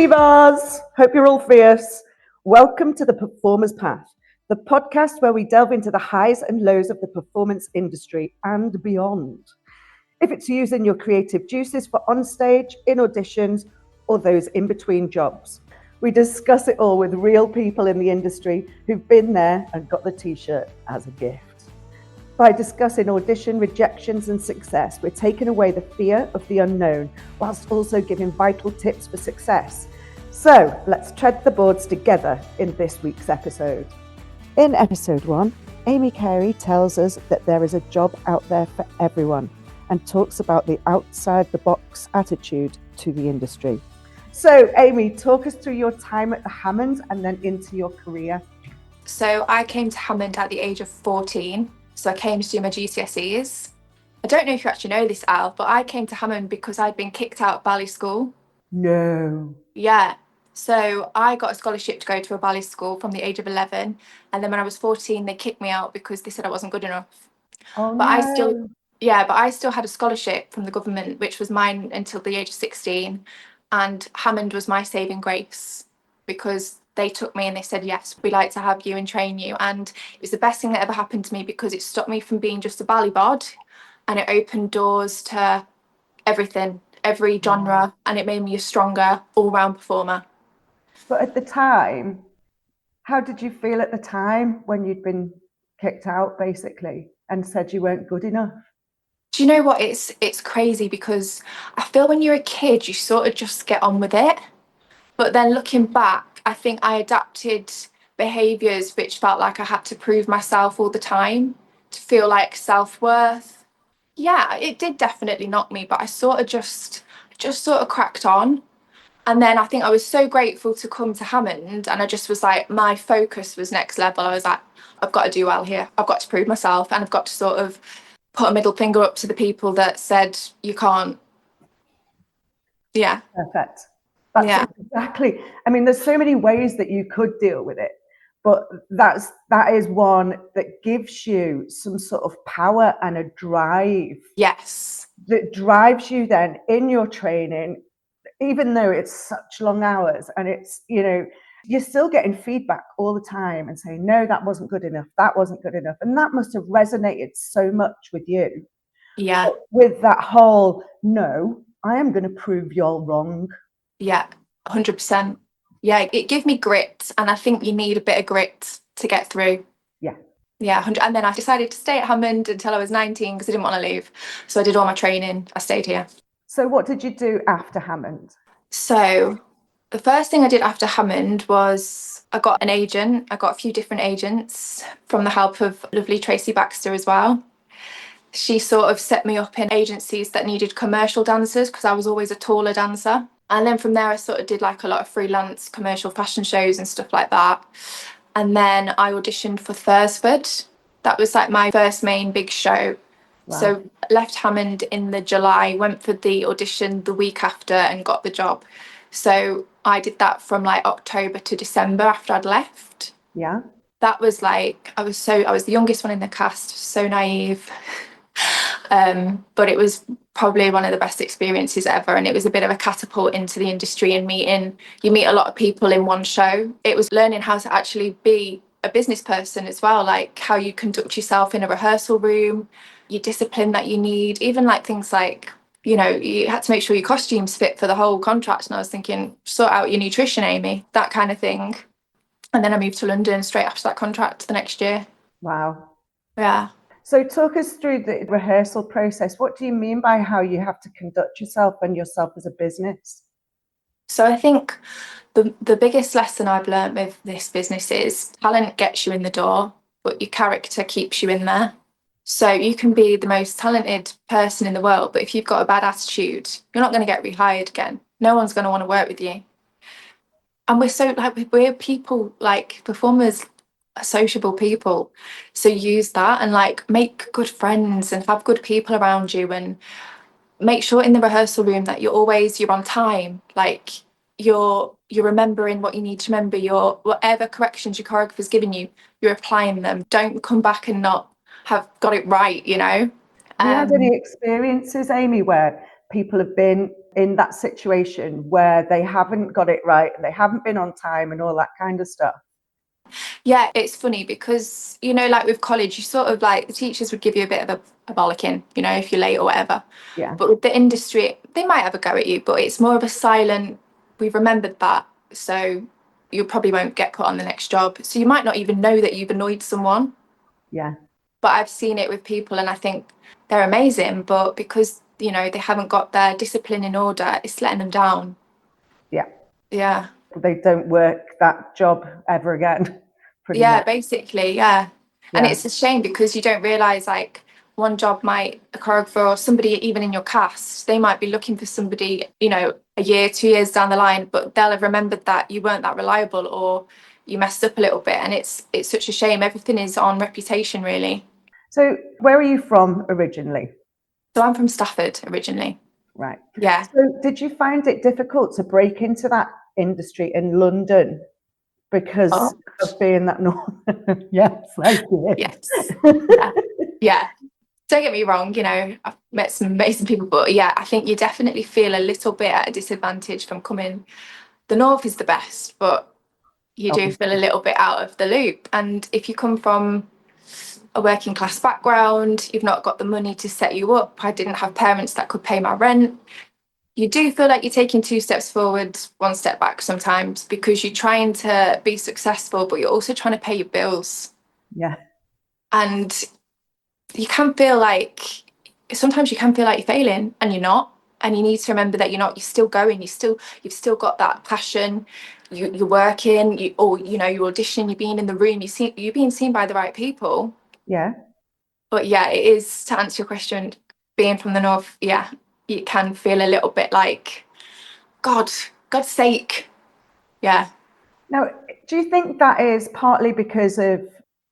Divas! Hope you're all fierce. Welcome to The Performer's Path, the podcast where we delve into the highs and lows of the performance industry and beyond. If it's using your creative juices for onstage, in auditions, or those in-between jobs, we discuss it all with real people in the industry who've been there and got the t-shirt as a gift. By discussing audition rejections and success, we're taking away the fear of the unknown, whilst also giving vital tips for success. So let's tread the boards together in this week's episode. In episode 1, Amy Carey tells us that there is a job out there for everyone and talks about the outside-the-box attitude to the industry. So Amy, talk us through your time at the Hammond and then into your career. So I came to Hammond at the age of 14. So I came to do my GCSEs. I don't know if you actually know this, Al, but I came to Hammond because I'd been kicked out of ballet school. No. Yeah. So I got a scholarship to go to a ballet school from the age of 11. And then when I was 14, they kicked me out because they said I wasn't good enough. Oh, But no. I still had a scholarship from the government, which was mine until the age of 16. And Hammond was my saving grace because they took me and they said, yes, we'd like to have you and train you. And it was the best thing that ever happened to me because it stopped me from being just a ballet bod and it opened doors to everything, every genre, and it made me a stronger all-round performer. But at the time, how did you feel at the time when you'd been kicked out, basically, and said you weren't good enough? Do you know what? It's crazy because I feel when you're a kid, you sort of just get on with it. But then looking back, I think I adapted behaviours which felt like I had to prove myself all the time to feel like self-worth. Yeah, it did definitely knock me, but I sort of just sort of cracked on. And then I think I was so grateful to come to Hammond, and I just was like, my focus was next level. I was like, I've got to do well here. I've got to prove myself, and I've got to sort of put a middle finger up to the people that said you can't. Yeah. Perfect. That's exactly. I mean, there's so many ways that you could deal with it, but that is one that gives you some sort of power and a drive. Yes. That drives you then in your training, even though it's such long hours and it's, you're still getting feedback all the time and saying, no, that wasn't good enough. That wasn't good enough. And that must have resonated so much with you. Yeah. With that whole, no, I am going to prove you're wrong. Yeah, 100%. Yeah, it gave me grit, and I think you need a bit of grit to get through. Yeah. Yeah, 100. And then I decided to stay at Hammond until I was 19 because I didn't want to leave. So I did all my training. I stayed here. So what did you do after Hammond? So the first thing I did after Hammond was I got an agent. I got a few different agents from the help of lovely Tracy Baxter as well. She sort of set me up in agencies that needed commercial dancers because I was always a taller dancer. And then from there, I sort of did like a lot of freelance commercial fashion shows and stuff like that. And then I auditioned for Thursford. That was like my first main big show. Wow. So left Hammond in the July, went for the audition the week after and got the job. So I did that from like October to December after I'd left. Yeah. That was like, I was the youngest one in the cast, so naive. But it was probably one of the best experiences ever, and it was a bit of a catapult into the industry and you meet a lot of people in one show. It was learning how to actually be a business person as well, like how you conduct yourself in a rehearsal room, your discipline that you need, even like things like, you had to make sure your costumes fit for the whole contract. And I was thinking, sort out your nutrition, Amy, that kind of thing. And then I moved to London straight after that contract the next year. Wow. Yeah. So talk us through the rehearsal process. What do you mean by how you have to conduct yourself and yourself as a business? So I think the biggest lesson I've learned with this business is talent gets you in the door, but your character keeps you in there. So you can be the most talented person in the world, but if you've got a bad attitude, you're not going to get rehired again. No one's going to want to work with you. And we're people, like performers, sociable people, so use that and like make good friends and have good people around you, and make sure in the rehearsal room that you're on time, like you're remembering what you need to remember, whatever corrections your choreographer's given you, you're applying them. Don't come back and not have got it right. Have you had any experiences, Amy, where people have been in that situation where they haven't got it right and they haven't been on time and all that kind of stuff? Yeah, it's funny because, like with college, you sort of like the teachers would give you a bit of a bollocking, if you're late or whatever. Yeah. But with the industry, they might have a go at you, but it's more of a silent, we've remembered that. So you probably won't get put on the next job. So you might not even know that you've annoyed someone. Yeah. But I've seen it with people and I think they're amazing, but because, they haven't got their discipline in order, it's letting them down. Yeah. Yeah. They don't work that job ever again. Pretty Yeah, much. basically, yeah. And Yeah. it's a shame because you don't realise like one job might, a choreographer or somebody even in your cast, they might be looking for somebody, a year, 2 years down the line, but they'll have remembered that you weren't that reliable or you messed up a little bit. And it's such a shame. Everything is on reputation, really. So where are you from originally? So I'm from Stafford originally. Right. Yeah. So did you find it difficult to break into that industry in London because Oh, of being that north? Yes, I did. yes. Yeah. Yeah. Don't get me wrong, I've met some amazing people, but yeah, I think you definitely feel a little bit at a disadvantage from coming. The north is the best, but you do feel a little bit out of the loop. And if you come from a working class background, you've not got the money to set you up. I didn't have parents that could pay my rent. You do feel like you're taking 2 steps forward, 1 step back sometimes because you're trying to be successful, but you're also trying to pay your bills. Yeah. And you can feel like sometimes you can feel like you're failing and you're not. And you need to remember that you're not, you're still going, you've still got that passion, you're working, you're auditioning, you're being in the room, you're being seen by the right people. Yeah. But yeah, it is, to answer your question, being from the north, yeah, you can feel a little bit like, God's sake. Yeah. Now, do you think that is partly because of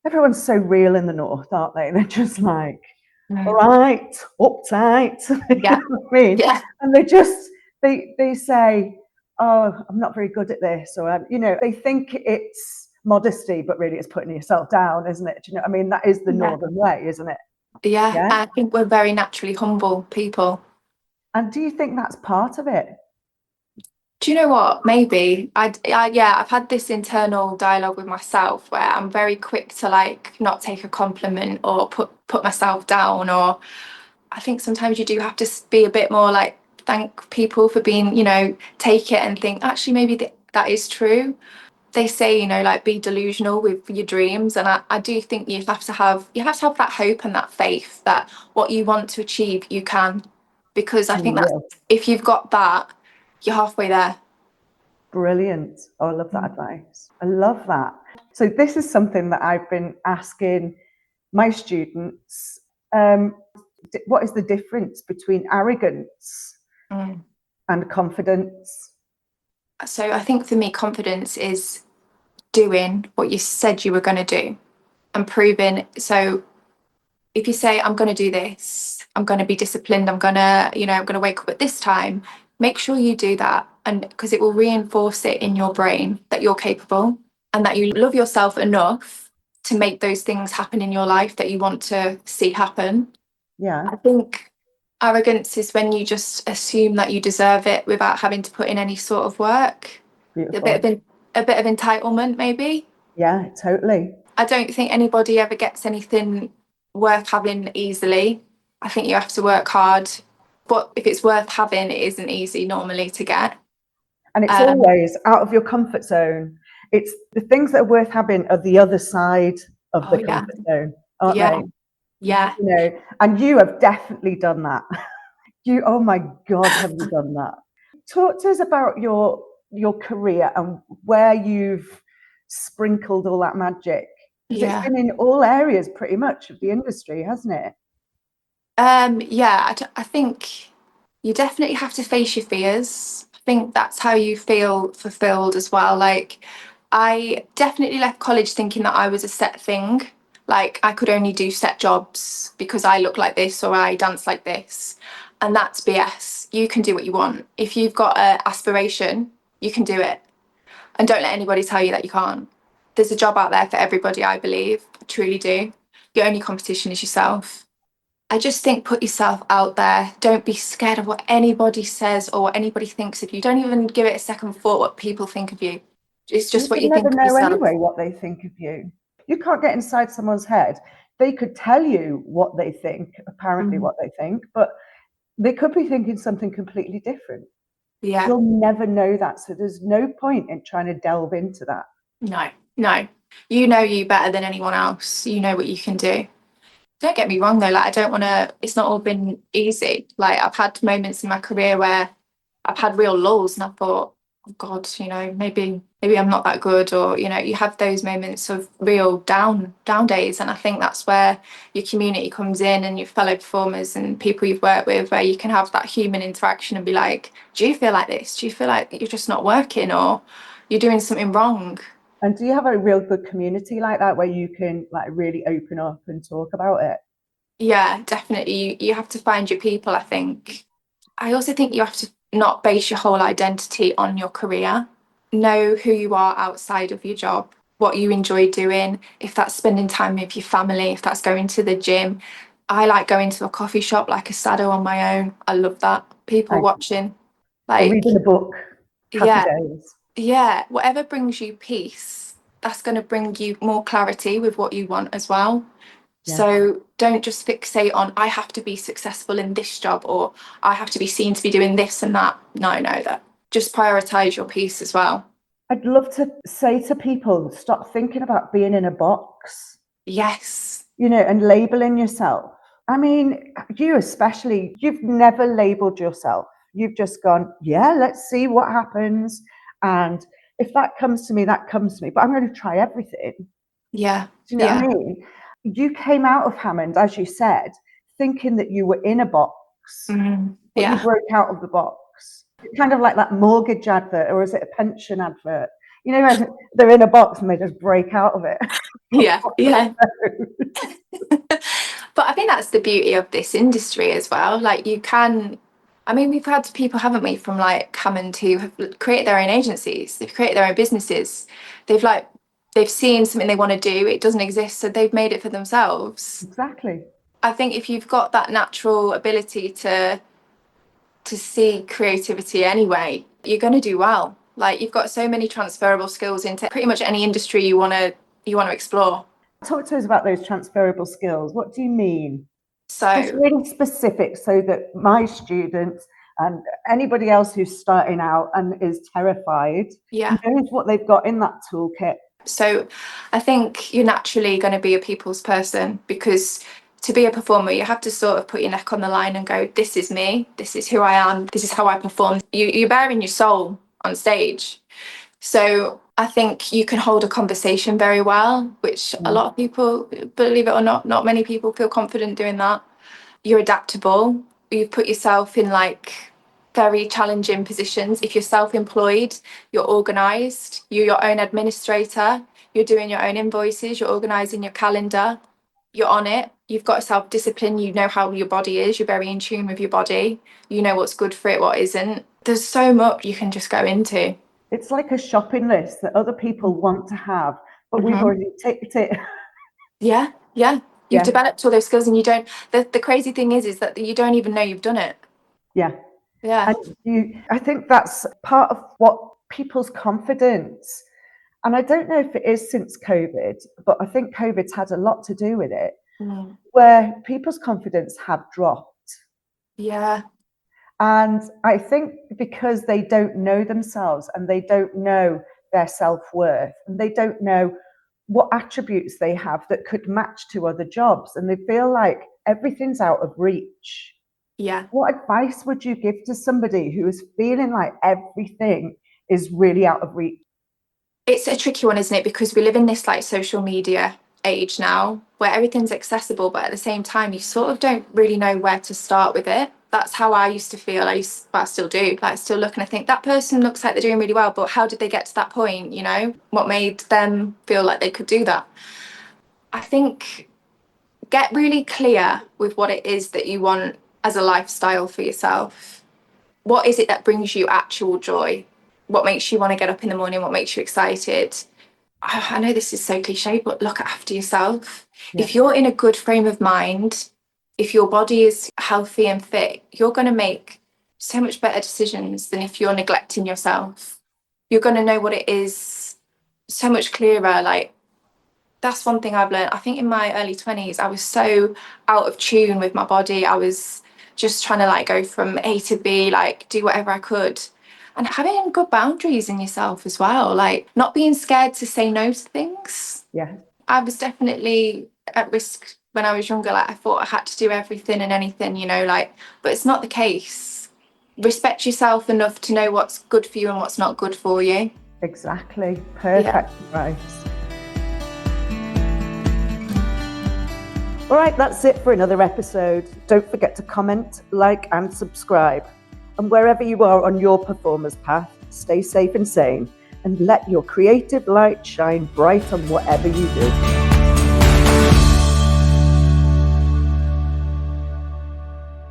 everyone's so real in the north, aren't they? They're just like, all right, uptight. Yeah. You know what I mean? Yeah. And they say, oh, I'm not very good at this, or they think it's modesty, but really it's putting yourself down, isn't it? Do you know what I mean? That is the northern way, isn't it? Yeah. Yeah. I think we're very naturally humble people. And do you think that's part of it? Do you know what? Maybe I've had this internal dialogue with myself where I'm very quick to like not take a compliment or put myself down, or I think sometimes you do have to be a bit more like thank people for being, take it and think actually maybe that is true. They say, like be delusional with your dreams, and I do think you have to have that hope and that faith that what you want to achieve you can, because I think that if you've got that, you're halfway there. Brilliant. Oh, I love that advice. I love that. So this is something that I've been asking my students. What is the difference between arrogance and confidence? So I think for me, confidence is doing what you said you were going to do and proving. So if you say, I'm going to do this, I'm going to be disciplined, I'm going to wake up at this time, make sure you do that. And because it will reinforce it in your brain that you're capable and that you love yourself enough to make those things happen in your life that you want to see happen. Yeah. I think arrogance is when you just assume that you deserve it without having to put in any sort of work. Beautiful. A bit of entitlement, maybe. Yeah, totally. I don't think anybody ever gets anything worth having easily. I think you have to work hard. But if it's worth having, it isn't easy normally to get. And it's always out of your comfort zone. It's the things that are worth having are the other side of the comfort zone, aren't they? Yeah. And you have definitely done that. Oh my God, have you done that? Talk to us about your career and where you've sprinkled all that magic. Because it's been in all areas pretty much of the industry, hasn't it? I think you definitely have to face your fears. I think that's how you feel fulfilled as well. Like, I definitely left college thinking that I was a set thing. Like, I could only do set jobs because I look like this or I dance like this. And that's BS. You can do what you want. If you've got an aspiration, you can do it. And don't let anybody tell you that you can't. There's a job out there for everybody, I believe. I truly do. Your only competition is yourself. I just think put yourself out there. Don't be scared of what anybody says or what anybody thinks of you. Don't even give it a second thought what people think of you. It's You just what could you never think of know yourself. anyway what they think of you. You can't get inside someone's head. They could tell you what they think, apparently Mm. what they think, but they could be thinking something completely different. Yeah, You'll never know that. So there's no point in trying to delve into that. no, no. You know you better than anyone else. You know what you can do. Don't get me wrong though, like I don't want to, it's not all been easy. Like I've had moments in my career where I've had real lulls and I thought, oh God, maybe I'm not that good, or you have those moments of real down days. And I think that's where your community comes in and your fellow performers and people you've worked with, where you can have that human interaction and be like, do you feel like this? Do you feel like you're just not working or you're doing something wrong? And do you have a real good community like that where you can like really open up and talk about it? Yeah, definitely. You have to find your people, I think. I also think you have to not base your whole identity on your career. Know who you are outside of your job, what you enjoy doing, if that's spending time with your family, if that's going to the gym. I like going to a coffee shop like a sado on my own. I love that. People Like, watching. or Like, reading a book, happy yeah, days. yeah, whatever brings you peace, that's going to bring you more clarity with what you want as well. Yeah. So don't just fixate on, I have to be successful in this job or I have to be seen to be doing this and that. No, that just prioritize your piece as well. I'd love to say to people, stop thinking about being in a box, Yes. and labeling yourself. I mean, you especially, you've never labeled yourself. You've just gone, yeah, let's see what happens. And if that comes to me, that comes to me. But I'm going to try everything. Yeah. Do you know what I Yeah. mean? You came out of Hammond, as you said, thinking that you were in a box, but you Yeah. broke out of the box. Kind of like that mortgage advert, or is it a pension advert? When they're in a box and they just break out of it. Yeah. Yeah. But I think that's the beauty of this industry as well. Like we've had people, haven't we, from like Hammond who have created their own agencies, they've created their own businesses. They've seen something they want to do, it doesn't exist, so they've made it for themselves. Exactly. I think if you've got that natural ability to see creativity anyway, you're going to do well. Like you've got so many transferable skills into pretty much any industry you want to explore. Talk to us about those transferable skills. What do you mean? Just So really specific so that my students and anybody else who's starting out and is terrified yeah. knows what they've got in that toolkit. So I think you're naturally going to be a people's person, because to be a performer, you have to sort of put your neck on the line and go, this is me, this is who I am, this is how I perform. You're bearing your soul on stage. So I think you can hold a conversation very well, which a lot of people, believe it or not many people feel confident doing that. You're adaptable. You put yourself in like very challenging positions. If you're self-employed, you're organized, you're your own administrator, you're doing your own invoices, you're organizing your calendar, you're on it, you've got self-discipline, you know how your body is, you're very in tune with your body, you know what's good for it, what isn't. There's so much you can just go into. It's like a shopping list that other people want to have, but we've already ticked it. Yeah, yeah. You've Yeah, developed all those skills and you don't, the crazy thing is that you don't even know you've done it. yeah. Yeah. And I think that's part of what people's confidence, and I don't know if it is since COVID, but I think COVID's had a lot to do with it, Mm. where people's confidence have dropped. Yeah. And I think because they don't know themselves and they don't know their self-worth and they don't know what attributes they have that could match to other jobs, and they feel like everything's out of reach. Yeah. What advice would you give to somebody who is feeling like everything is really out of reach? It's a tricky one, isn't it? Because we live in this like social media age now where everything's accessible, but at the same time, you sort of don't really know where to start with it. That's how I used to feel. But I still do. Like, I still look and I think that person looks like they're doing really well, but how did they get to that point? What made them feel like they could do that? I think get really clear with what it is that you want as a lifestyle for yourself. What is it that brings you actual joy? What makes you want to get up in the morning? What makes you excited? I know this is so cliche, but look after yourself. Yeah. If you're in a good frame of mind, if your body is healthy and fit, you're going to make so much better decisions than if you're neglecting yourself. You're going to know what it is so much clearer. Like, that's one thing I've learned. I think in my early 20s, I was so out of tune with my body. I was just trying to like go from A to B, like do whatever I could. And having good boundaries in yourself as well, like not being scared to say no to things. Yeah. I was definitely at risk when I was younger. Like I thought I had to do everything and anything, you know, like, but it's not the case. Respect yourself enough to know what's good for you and what's not good for you. Exactly. Perfect advice. All right, that's it for another episode. Don't forget to comment, like, and subscribe. And wherever you are on your performer's path, stay safe and sane, and let your creative light shine bright on whatever you do.